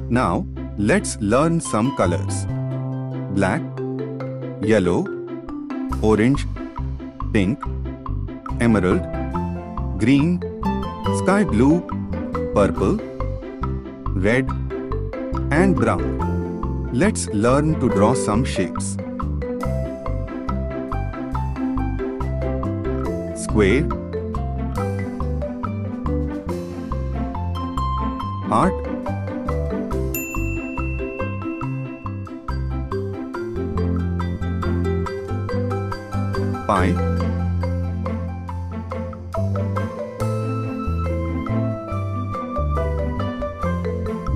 Now, let's learn some colors. Black, yellow, orange, pink, emerald, green, sky blue, purple, red, and brown. Let's learn to draw some shapes. Square, heart, pie,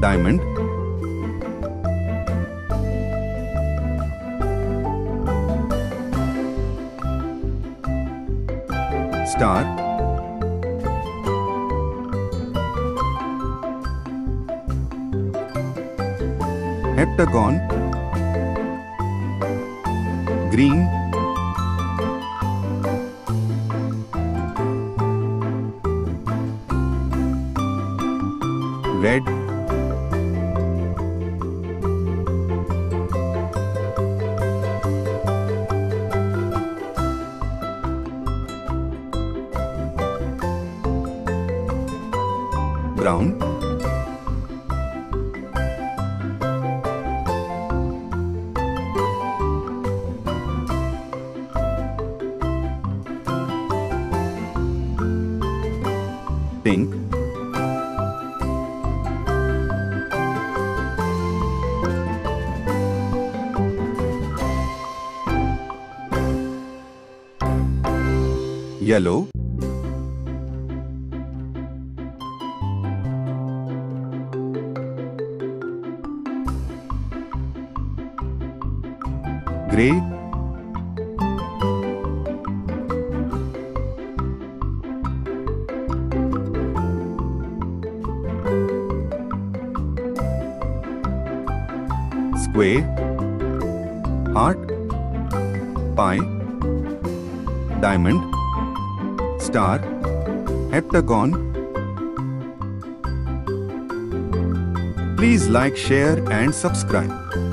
diamond, star, heptagon, green, red, brown, pink, yellow, grey, square, heart, pie, diamond, star, heptagon. Please like, share and subscribe.